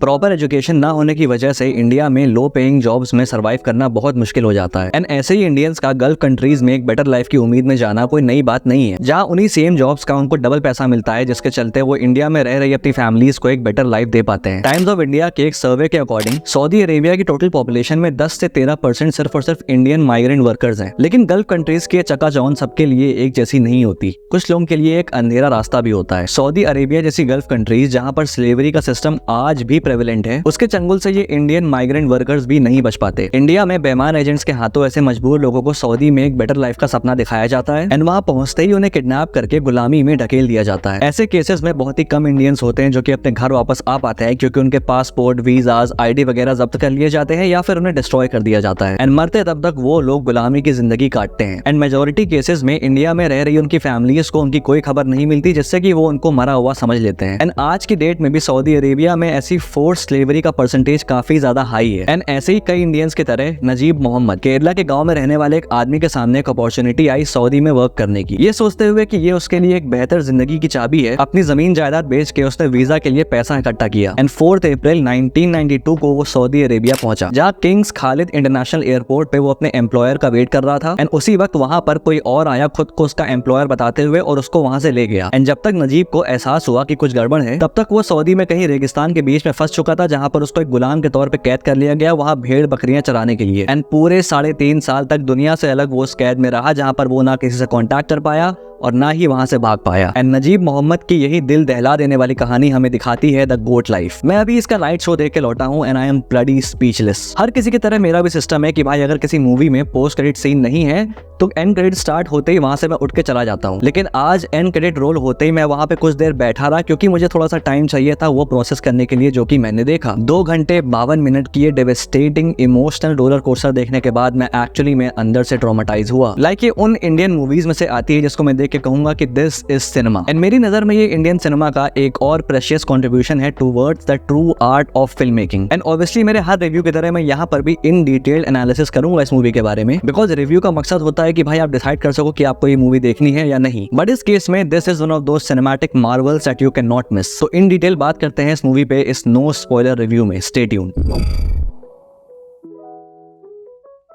Proper education ना होने की वजह से इंडिया में लो पेइंग जॉब्स में सर्वाइव करना बहुत मुश्किल हो जाता है। एंड ऐसे ही इंडियंस का गल्फ कंट्रीज में एक बेटर लाइफ की उम्मीद में जाना कोई नई बात नहीं है, जहां उन्हीं सेम जॉब्स का उनको डबल पैसा मिलता है, जिसके चलते वो इंडिया में रह रही अपनी फैमिलीज को एक बेटर लाइफ दे पाते हैं। टाइम्स ऑफ इंडिया के एक सर्वे के अकॉर्डिंग सऊदी अरेबिया की टोटल पॉपुलेशन में 10 से 13% सिर्फ और सिर्फ इंडियन माइग्रेंट वर्कर्स हैं। लेकिन गल्फ कंट्रीज की चकाचौंध सबके लिए एक जैसी नहीं होती, कुछ लोगों के लिए एक अंधेरा रास्ता भी होता है। सऊदी अरेबिया जैसी गल्फ कंट्रीज जहां पर स्लेवरी का सिस्टम आज भी प्रेवलेंट है, उसके चंगुल से ये इंडियन माइग्रेंट वर्कर्स भी नहीं बच पाते। इंडिया में बेईमान एजेंट्स के हाथों ऐसे मजबूर लोगों को सऊदी में एक बेटर लाइफ का सपना दिखाया जाता है एंड वहां पहुंचते ही उन्हें किडनैप करके गुलामी में ढकेल दिया जाता है। ऐसे केसेस में बहुत ही कम इंडियंस होते हैं जो कि अपने घर वापस आ पाते हैं, क्योंकि उनके पासपोर्ट, वीजाज, आईडी वगैरह जब्त कर लिए जाते हैं या फिर उन्हें डिस्ट्रॉय कर दिया जाता है एंड मरते तब तक वो लोग गुलामी की जिंदगी काटते हैं। एंड मेजोरिटी केसेस में इंडिया में रह रही उनकी फैमिलीज को उनकी कोई खबर नहीं मिलती, जिससे कि वो उनको मरा हुआ समझ लेते हैं। एंड आज की डेट में भी सऊदी अरेबिया में ऐसी फोर्स स्लेवरी का परसेंटेज काफी ज्यादा हाई है। एंड ऐसे ही कई इंडियंस की तरह नजीब मोहम्मद केरला के गांव में रहने वाले एक आदमी के सामने एक अपॉर्चुनिटी आई सऊदी में वर्क करने की। ये सोचते हुए कि ये उसके लिए एक बेहतर जिंदगी की चाबी है, अपनी जमीन जायदाद बेच के उसने वीजा के लिए पैसा इकट्ठा किया एंड 4 अप्रैल 1992 को वो सऊदी अरेबिया पहुंचा, जहाँ किंग्स खालिद इंटरनेशनल एयरपोर्ट पे वो अपने एम्प्लॉयर का वेट कर रहा था। एंड उसी वक्त वहां पर कोई और आया खुद को उसका एम्प्लॉयर बताते हुए और उसको वहां से ले गया। एंड जब तक नजीब को एहसास हुआ कि कुछ गड़बड़ है, तब तक वो सऊदी में कहीं रेगिस्तान के बीच में फंस चुका था, जहां पर उसको एक गुलाम के तौर पे कैद कर लिया गया, वहां भेड़ बकरियां चराने के लिए। एंड पूरे 3.5 साल तक दुनिया से अलग वो उस कैद में रहा, जहां पर वो ना किसी से कांटेक्ट कर पाया और ना ही वहां से भाग पाया। एंड नजीब मोहम्मद की यही दिल दहला देने वाली कहानी हमें दिखाती है द गोट लाइफ। मैं अभी इसका लाइट शो देख के लौटा हूँ and I am bloody speechless. हर किसी की तरह मेरा भी सिस्टम है कि भाई अगर किसी मूवी में पोस्ट क्रेडिट सीन नहीं है तो एंड क्रेडिट स्टार्ट होते ही वहां से मैं उठ के चला जाता हूँ। लेकिन आज एंड क्रेडिट रोल होते ही मैं वहां पे कुछ देर बैठा रहा, क्योंकि मुझे थोड़ा सा टाइम चाहिए था वो प्रोसेस करने के लिए जो कि मैंने देखा। 2 घंटे 52 मिनट की ये डेवेस्टेटिंग इमोशनल रोलर कोस्टर देखने के बाद मैं एक्चुअली में अंदर से ट्रॉमेटाइज हुआ। लाइक ये उन इंडियन मूवीज में से आती है जिसको मैं देख के कहूंगा कि दिस इज सिनेमा। एंड मेरी नजर में ये इंडियन सिनेमा का एक और प्रेशियस कंट्रीब्यूशन है towards the true art of film making. And obviously मेरे हर रिव्यू की तरह मैं यहाँ पर भी इन डिटेल्ड एनालिसिस करूंगा इस मूवी के बारे में, बिकॉज रिव्यू का मकसद होता है कि भाई आप डिसाइड कर सको कि आपको ये मूवी देखनी है या नहीं। बट इस केस में this is one of those cinematic Marvels that you can not miss. तो इन डिटेल बात करते हैं इस मूवी पे इस नो स्पॉइलर रिव्यू में। Stay tuned.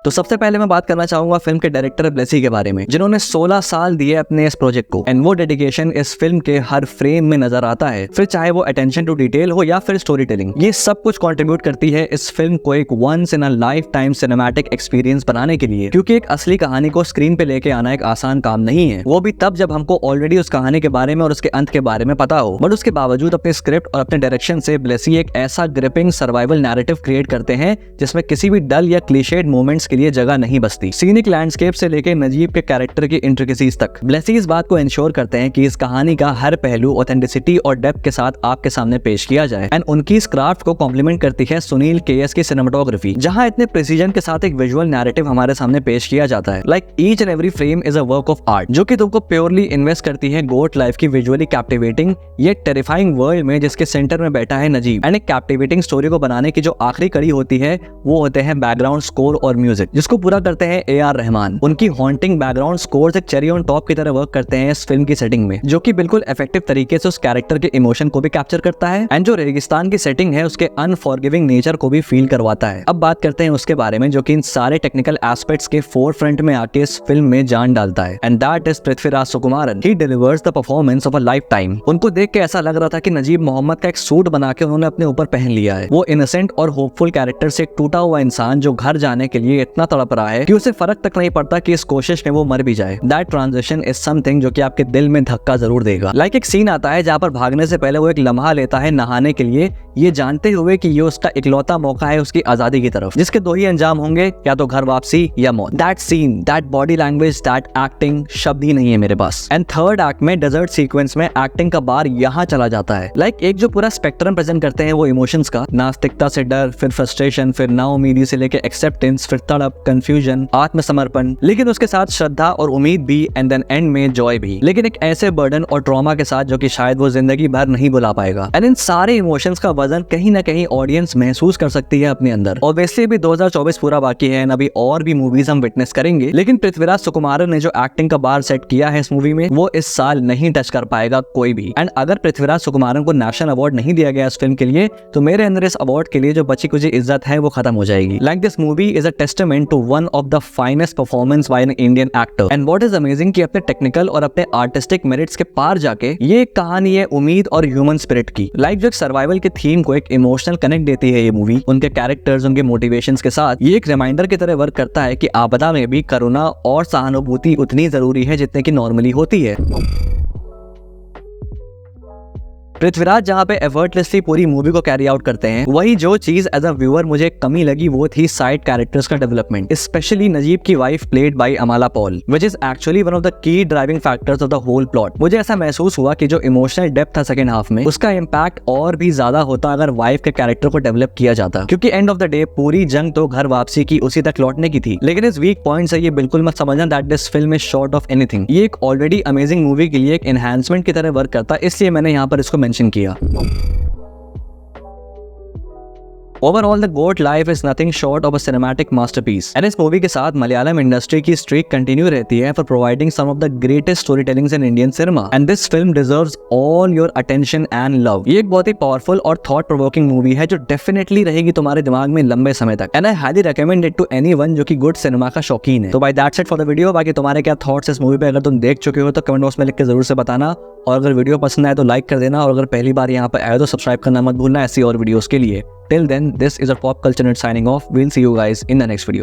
तो सबसे पहले मैं बात करना चाहूंगा फिल्म के डायरेक्टर ब्लेसी के बारे में, जिन्होंने 16 साल दिए अपने इस प्रोजेक्ट को। एंड वो डेडिकेशन इस फिल्म के हर फ्रेम में नजर आता है, फिर चाहे वो अटेंशन टू डिटेल हो या फिर स्टोरी टेलिंग। ये सब कुछ कंट्रीब्यूट करती है इस फिल्म को एक once in a lifetime cinematic experience बनाने के लिए, क्योंकि एक असली कहानी को स्क्रीन पे लेके आना एक आसान काम नहीं है, वो भी तब जब हमको ऑलरेडी उस कहानी के बारे में और उसके अंत के बारे में पता हो। बट उसके बावजूद अपने स्क्रिप्ट और अपने डायरेक्शन से ब्लेसी एक ऐसा ग्रिपिंग सर्वाइवल नैरेटिव क्रिएट करते हैं जिसमें किसी भी डल या क्लीशेड मोमेंट्स के लिए जगह नहीं बचती। सीनिक लैंडस्केप से लेकर नजीब के कैरेक्टर की इंट्रिकेसीज तक ब्लेसी इस बात को इंश्योर करते हैं कि इस कहानी का हर पहलू ऑथेंटिसिटी और डेप्थ के साथ आपके सामने पेश किया जाए। एंड उनकी इस क्राफ्ट को कॉम्प्लीमेंट करती है सुनील केएस की सिनेमेटोग्राफी, जहां इतने प्रिसीजन के साथ एक विजुअल नैरेटिव हमारे सामने पेश किया जाता है। Like each and every frame is a work of art, जो कि तुमको प्योरली इन्वेस्ट करती है गोट लाइफ की विजुअली कैप्टिवेटिंग ये टेरिफाइंग वर्ल्ड में, जिसके सेंटर में बैठा है नजीब। एंड एक कैप्टिवेटिंग स्टोरी को बनाने की जो आखिरी कड़ी होती है वो होते हैं बैकग्राउंड स्कोर और म्यूजिक, जिसको पूरा करते हैं AR रहमान। उनकी हॉन्टिंग बैकग्राउंड स्कोर्स एक चेरी ऑन टॉप की तरह वर्क करते हैं इस फिल्म की सेटिंग में, जो कि बिल्कुल इफेक्टिव तरीके से उस कैरेक्टर के इमोशन को भी कैप्चर करता है एंड जो रेगिस्तान की सेटिंग है उसके अनफॉरगिविंग नेचर को भी फील करवाता है। अब बात करते हैं उसके बारे में जो कि इन सारे टेक्निकल एस्पेक्ट्स के फोर फ्रंट में आके इस फिल्म में जान डालता है, and that is Prithviraj Sukumaran. He delivers the performance of a life time. उनको देख के ऐसा लग रहा था कि नजीब मोहम्मद का एक सूट बना के उन्होंने अपने ऊपर पहन लिया है। वो इनोसेंट और होपफुल कैरेक्टर से एक टूटा हुआ इंसान जो घर जाने के लिए इतना तड़प रहा है कि उसे फर्क तक नहीं पड़ता कि इस कोशिश में वो मर भी जाए। दैट ट्रांजिशन इज समथिंग जो कि आपके दिल में धक्का जरूर देगा। लाइक एक सीन आता है जहाँ पर भागने से पहले वो एक लम्हा लेता है नहाने के लिए, ये जानते हुए कि ये उसका इकलौता मौका है उसकी आजादी की तरफ, जिसके 2 ही अंजाम होंगे, या तो घर वापसी या मौत। That scene, that body language, that acting, शब्द ही नहीं है मेरे पास। एंड थर्ड एक्ट में डेजर्ट सीक्वेंस में एक्टिंग का बार यहाँ चला जाता है। लाइक एक जो पूरा स्पेक्ट्रम प्रेजेंट करते हैं वो इमोशंस का, नास्तिकता से डर, फिर फ्रस्ट्रेशन, फिर नाउमीदी से लेके एक्सेप्टेंस, फिर तड़प, स्टार्टअप, कंफ्यूजन, आत्मसमर्पण, लेकिन उसके साथ श्रद्धा और उम्मीद भी, एंड देन एंड में जॉय भी, लेकिन एक ऐसे बर्डन और ट्रॉमा के साथ जो कि शायद वो जिंदगी भर नहीं भुला पाएगा। एंड इन सारे इमोशंस का वजन कहीं ना कहीं ऑडियंस महसूस कर सकती है अपने अंदर। ऑब्वियसली अभी 2024 पूरा बाकी है, अभी और भी मूवीज हम विटनेस करेंगे, लेकिन पृथ्वीराज सुकुमारन ने जो एक्टिंग का बार सेट किया है इस मूवी में, वो इस साल नहीं टच कर पाएगा कोई भी। एंड अगर पृथ्वीराज सुकुमारन को नेशनल अवार्ड नहीं दिया गया इस फिल्म के लिए, तो मेरे अंदर इस अवार्ड के लिए जो बची कुछ इज्जत है वो खत्म हो जाएगी। Like this movie is a testament to one of the finest performance by an Indian actor. And what is amazing कि अपने टेक्निकल और अपने आर्टिस्टिक मेरिट्स के पार जाके ये एक कहानी है उम्मीद और ह्यूमन स्पिरिट की। लाइक जो सर्वाइवल की थीम को एक इमोशनल कनेक्ट देती है ये मूवी, उनके कैरेक्टर्स, उनके मोटिवेशंस के साथ, ये एक रिमाइंडर की तरह वर्क करता है कि आपदा में भी करुणा और सहानुभूति उतनी जरूरी है जितने की नॉर्मली होती है। पृथ्वीराज जहाँ पे एफर्टलेसली पूरी मूवी को कैरी आउट करते हैं, वही जो चीज एज अ व्यूअर मुझे कमी लगी वो थी साइड कैरेक्टर्स का डेवलपमेंट, स्पेशली नजीब की wife played by Amala Paul, which is actually one of the key driving factors of the whole plot. मुझे ऐसा महसूस हुआ कि जो इमोशनल डेप्थ था सेकंड हाफ में, उसका इम्पैक्ट और भी ज्यादा होता अगर वाइफ के कैरेक्टर को डेवलप किया जाता, क्योंकि एंड ऑफ द डे पूरी जंग तो घर वापसी की, उसी तक लौटने की थी। लेकिन इस वीक पॉइंट से ये बिल्कुल मत समझना that this film is short of anything. ये एक ऑलरेडी अमेजिंग मूवी के लिए एक एनहांसमेंट की तरह वर्क करता, इसलिए मैंने यहाँ पर इसको मेंशन किया। Overall, The Goat Life is nothing short of a cinematic masterpiece. And इस मूवी के साथ मलयालम इंडस्ट्री की स्ट्रीक कंटिन्यू रहती है for providing some of the greatest storytellings in Indian cinema. And this film deserves all your attention and love. ये एक बहुत ही powerful और थॉट प्रोवोकिंग मूवी है जो डेफिनेटली रहेगी तुम्हारे दिमाग में लंबे समय तक। And I highly recommend it to anyone जो कि गुड सिनेमा का शौकीन है। तो by that's it for the video। बाकी तुम्हारे क्या थॉट्स इस मूवी पे अगर तुम देख चुके हो तो कमेंट बॉक्स में लिख के जरूर से बताना, और अगर वीडियो पसंद आए तो लाइक कर देना, और अगर पहली बार यहाँ पर आए तो सब्सक्राइब करना मत भूलना ऐसी और वीडियोस के लिए। Till then, this is a Pop Culture Nerd signing off. We'll see you guys in the next video.